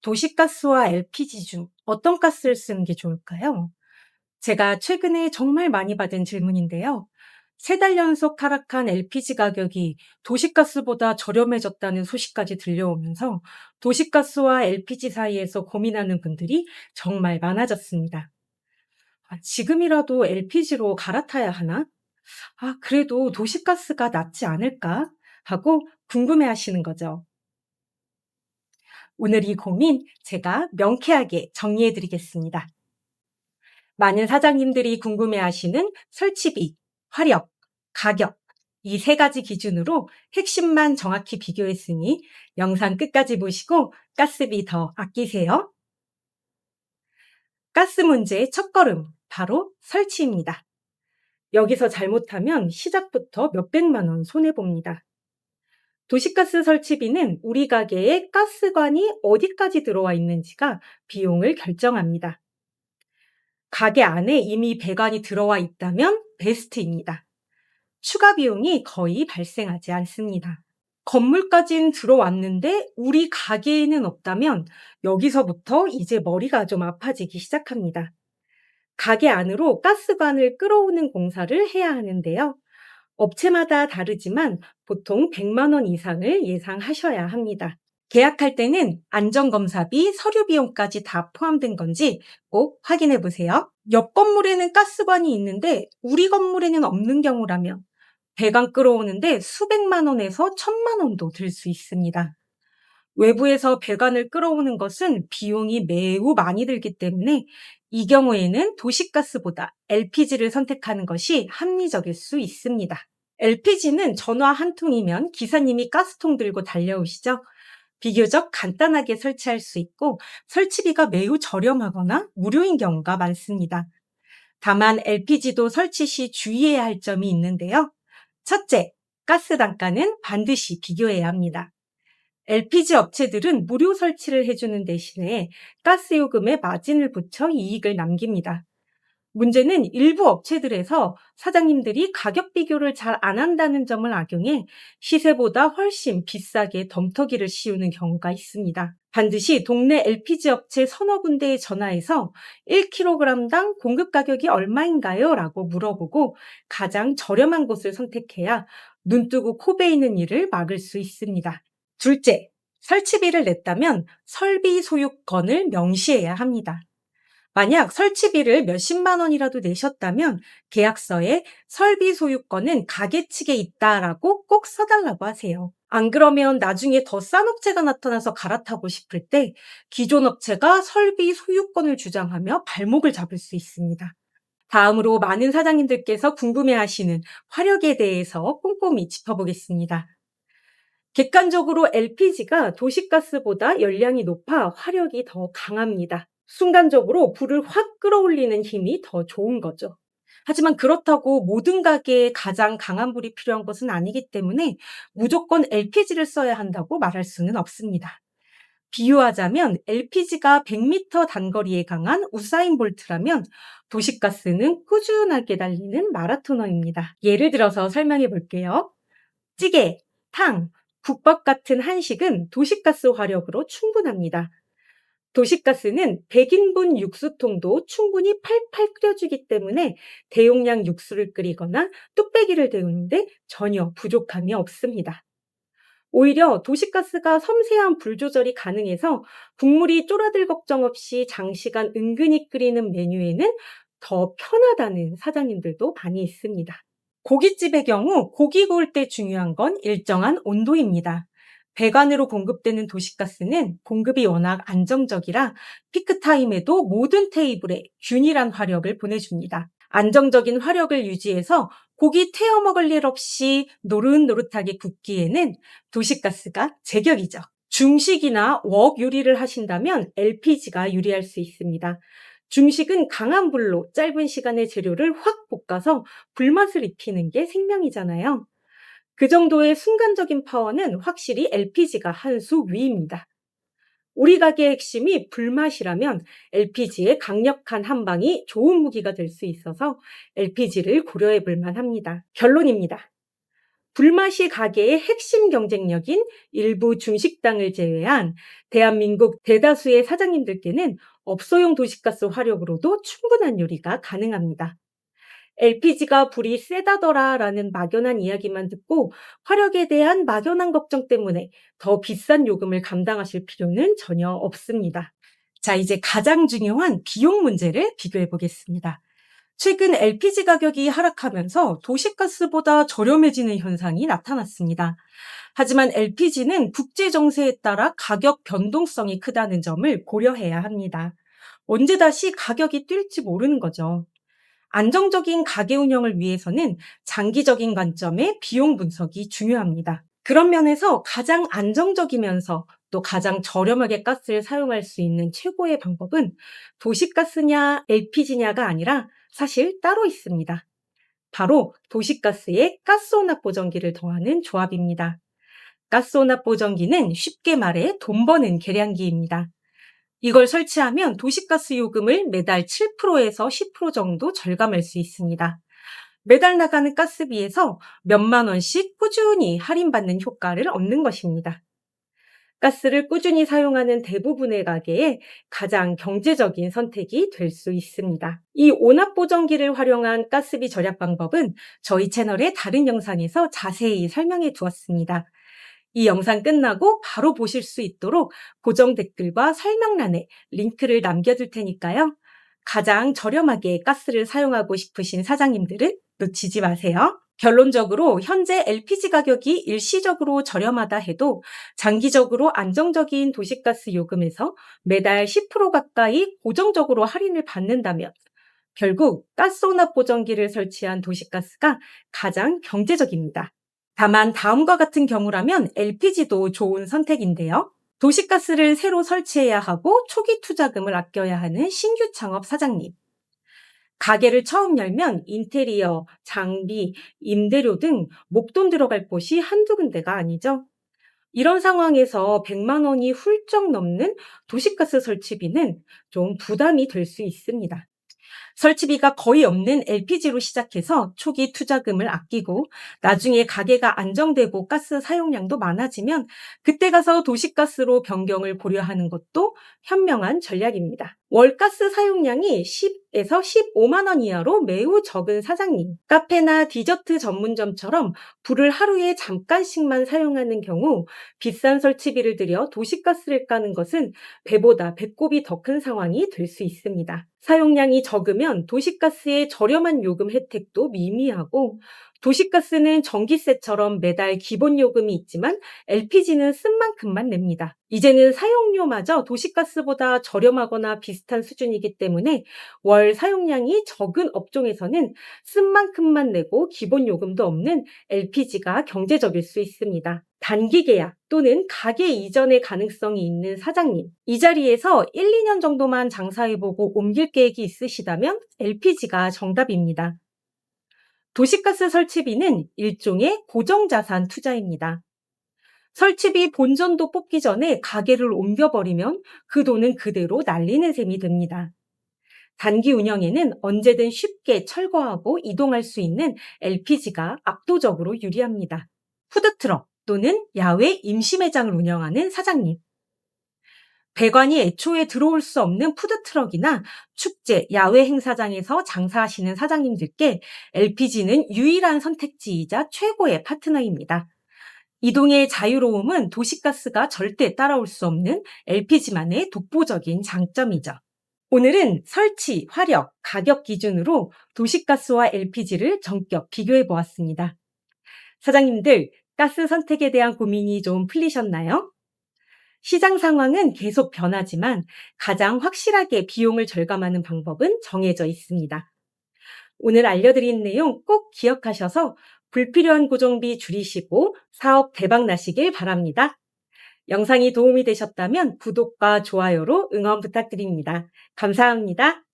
도시가스와 LPG 중 어떤 가스를 쓰는 게 좋을까요? 제가 최근에 정말 많이 받은 질문인데요. 3달 연속 하락한 LPG 가격이 도시가스보다 저렴해졌다는 소식까지 들려오면서 도시가스와 LPG 사이에서 고민하는 분들이 정말 많아졌습니다. 지금이라도 LPG로 갈아타야 하나? 그래도 도시가스가 낫지 않을까? 하고 궁금해 하시는 거죠. 오늘 이 고민 제가 명쾌하게 정리해 드리겠습니다. 많은 사장님들이 궁금해하시는 설치비, 화력, 가격, 이 3가지 기준으로 핵심만 정확히 비교했으니 영상 끝까지 보시고 가스비 더 아끼세요. 가스 문제의 첫걸음, 바로 설치입니다. 여기서 잘못하면 시작부터 몇백만 원 손해봅니다. 도시가스 설치비는 우리 가게에 가스관이 어디까지 들어와 있는지가 비용을 결정합니다. 가게 안에 이미 배관이 들어와 있다면 베스트입니다. 추가 비용이 거의 발생하지 않습니다. 건물까진 들어왔는데 우리 가게에는 없다면 여기서부터 이제 머리가 좀 아파지기 시작합니다. 가게 안으로 가스관을 끌어오는 공사를 해야 하는데요. 업체마다 다르지만 보통 100만 원 이상을 예상하셔야 합니다. 계약할 때는 안전검사비, 서류 비용까지 다 포함된 건지 꼭 확인해 보세요. 옆 건물에는 가스관이 있는데 우리 건물에는 없는 경우라면 배관 끌어오는데 수백만 원에서 천만 원도 들 수 있습니다. 외부에서 배관을 끌어오는 것은 비용이 매우 많이 들기 때문에 이 경우에는 도시가스보다 LPG를 선택하는 것이 합리적일 수 있습니다. LPG는 전화 한 통이면 기사님이 가스통 들고 달려오시죠. 비교적 간단하게 설치할 수 있고 설치비가 매우 저렴하거나 무료인 경우가 많습니다. 다만 LPG도 설치 시 주의해야 할 점이 있는데요. 첫째, 가스 단가는 반드시 비교해야 합니다. LPG 업체들은 무료 설치를 해주는 대신에 가스 요금에 마진을 붙여 이익을 남깁니다. 문제는 일부 업체들에서 사장님들이 가격 비교를 잘 안 한다는 점을 악용해 시세보다 훨씬 비싸게 덤터기를 씌우는 경우가 있습니다. 반드시 동네 LPG 업체 서너 군데에 전화해서 1kg당 공급 가격이 얼마인가요? 라고 물어보고 가장 저렴한 곳을 선택해야 눈뜨고 코 베이는 일을 막을 수 있습니다. 둘째, 설치비를 냈다면 설비 소유권을 명시해야 합니다. 만약 설치비를 몇십만 원이라도 내셨다면 계약서에 설비 소유권은 가게 측에 있다라고 꼭 써달라고 하세요. 안 그러면 나중에 더 싼 업체가 나타나서 갈아타고 싶을 때 기존 업체가 설비 소유권을 주장하며 발목을 잡을 수 있습니다. 다음으로 많은 사장님들께서 궁금해하시는 화력에 대해서 꼼꼼히 짚어보겠습니다. 객관적으로 LPG가 도시가스보다 열량이 높아 화력이 더 강합니다. 순간적으로 불을 확 끌어올리는 힘이 더 좋은 거죠. 하지만 그렇다고 모든 가게에 가장 강한 불이 필요한 것은 아니기 때문에 무조건 LPG를 써야 한다고 말할 수는 없습니다. 비유하자면 LPG가 100m 단거리에 강한 우사인 볼트라면 도시가스는 꾸준하게 달리는 마라토너입니다. 예를 들어서 설명해 볼게요. 찌개, 탕, 국밥 같은 한식은 도시가스 화력으로 충분합니다. 도시가스는 100인분 육수통도 충분히 팔팔 끓여주기 때문에 대용량 육수를 끓이거나 뚝배기를 데우는데 전혀 부족함이 없습니다. 오히려 도시가스가 섬세한 불 조절이 가능해서 국물이 쫄아들 걱정 없이 장시간 은근히 끓이는 메뉴에는 더 편하다는 사장님들도 많이 있습니다. 고깃집의 경우 고기 구울 때 중요한 건 일정한 온도입니다. 배관으로 공급되는 도시가스는 공급이 워낙 안정적이라 피크타임에도 모든 테이블에 균일한 화력을 보내줍니다. 안정적인 화력을 유지해서 고기 태워 먹을 일 없이 노릇노릇하게 굽기에는 도시가스가 제격이죠. 중식이나 웍 요리를 하신다면 LPG가 유리할 수 있습니다. 중식은 강한 불로 짧은 시간에 재료를 확 볶아서 불맛을 입히는 게 생명이잖아요. 그 정도의 순간적인 파워는 확실히 LPG가 한 수 위입니다. 우리 가게의 핵심이 불맛이라면 LPG의 강력한 한방이 좋은 무기가 될 수 있어서 LPG를 고려해 볼 만합니다. 결론입니다. 불맛이 가게의 핵심 경쟁력인 일부 중식당을 제외한 대한민국 대다수의 사장님들께는 업소용 도시가스 화력으로도 충분한 요리가 가능합니다. LPG가 불이 세다더라라는 막연한 이야기만 듣고 화력에 대한 막연한 걱정 때문에 더 비싼 요금을 감당하실 필요는 전혀 없습니다. 자, 이제 가장 중요한 비용 문제를 비교해 보겠습니다. 최근 LPG 가격이 하락하면서 도시가스보다 저렴해지는 현상이 나타났습니다. 하지만 LPG는 국제 정세에 따라 가격 변동성이 크다는 점을 고려해야 합니다. 언제 다시 가격이 뛸지 모르는 거죠. 안정적인 가게 운영을 위해서는 장기적인 관점의 비용 분석이 중요합니다. 그런 면에서 가장 안정적이면서 또 가장 저렴하게 가스를 사용할 수 있는 최고의 방법은 도시가스냐 LPG냐가 아니라 사실 따로 있습니다. 바로 도시가스에 가스혼합 보정기를 더하는 조합입니다. 가스혼합 보정기는 쉽게 말해 돈 버는 계량기입니다. 이걸 설치하면 도시가스 요금을 매달 7%에서 10% 정도 절감할 수 있습니다. 매달 나가는 가스비에서 몇만 원씩 꾸준히 할인받는 효과를 얻는 것입니다. 가스를 꾸준히 사용하는 대부분의 가게에 가장 경제적인 선택이 될 수 있습니다. 이 온합 보정기를 활용한 가스비 절약 방법은 저희 채널의 다른 영상에서 자세히 설명해 두었습니다. 이 영상 끝나고 바로 보실 수 있도록 고정 댓글과 설명란에 링크를 남겨둘 테니까요. 가장 저렴하게 가스를 사용하고 싶으신 사장님들은 놓치지 마세요. 결론적으로 현재 LPG 가격이 일시적으로 저렴하다 해도 장기적으로 안정적인 도시가스 요금에서 매달 10% 가까이 고정적으로 할인을 받는다면 결국 가스혼합 보정기를 설치한 도시가스가 가장 경제적입니다. 다만 다음과 같은 경우라면 LPG도 좋은 선택인데요. 도시가스를 새로 설치해야 하고 초기 투자금을 아껴야 하는 신규 창업 사장님. 가게를 처음 열면 인테리어, 장비, 임대료 등 목돈 들어갈 곳이 한두 군데가 아니죠. 이런 상황에서 100만 원이 훌쩍 넘는 도시가스 설치비는 좀 부담이 될 수 있습니다. 설치비가 거의 없는 LPG로 시작해서 초기 투자금을 아끼고 나중에 가게가 안정되고 가스 사용량도 많아지면 그때 가서 도시가스로 변경을 고려하는 것도 현명한 전략입니다. 월가스 사용량이 10에서 15만 원 이하로 매우 적은 사장님, 카페나 디저트 전문점처럼 불을 하루에 잠깐씩만 사용하는 경우 비싼 설치비를 들여 도시가스를 까는 것은 배보다 배꼽이 더 큰 상황이 될 수 있습니다. 사용량이 적으면 도시가스의 저렴한 요금 혜택도 미미하고 도시가스는 전기세처럼 매달 기본 요금이 있지만 LPG는 쓴 만큼만 냅니다. 이제는 사용료마저 도시가스보다 저렴하거나 비슷한 수준이기 때문에 월 사용량이 적은 업종에서는 쓴 만큼만 내고 기본 요금도 없는 LPG가 경제적일 수 있습니다. 단기 계약 또는 가게 이전의 가능성이 있는 사장님, 이 자리에서 1, 2년 정도만 장사해보고 옮길 계획이 있으시다면 LPG가 정답입니다. 도시가스 설치비는 일종의 고정자산 투자입니다. 설치비 본전도 뽑기 전에 가게를 옮겨버리면 그 돈은 그대로 날리는 셈이 됩니다. 단기 운영에는 언제든 쉽게 철거하고 이동할 수 있는 LPG가 압도적으로 유리합니다. 푸드트럭 또는 야외 임시매장을 운영하는 사장님. 배관이 애초에 들어올 수 없는 푸드트럭이나 축제, 야외 행사장에서 장사하시는 사장님들께 LPG는 유일한 선택지이자 최고의 파트너입니다. 이동의 자유로움은 도시가스가 절대 따라올 수 없는 LPG만의 독보적인 장점이죠. 오늘은 설치, 화력, 가격 기준으로 도시가스와 LPG를 전격 비교해 보았습니다. 사장님들, 가스 선택에 대한 고민이 좀 풀리셨나요? 시장 상황은 계속 변하지만 가장 확실하게 비용을 절감하는 방법은 정해져 있습니다. 오늘 알려드린 내용 꼭 기억하셔서 불필요한 고정비 줄이시고 사업 대박 나시길 바랍니다. 영상이 도움이 되셨다면 구독과 좋아요로 응원 부탁드립니다. 감사합니다.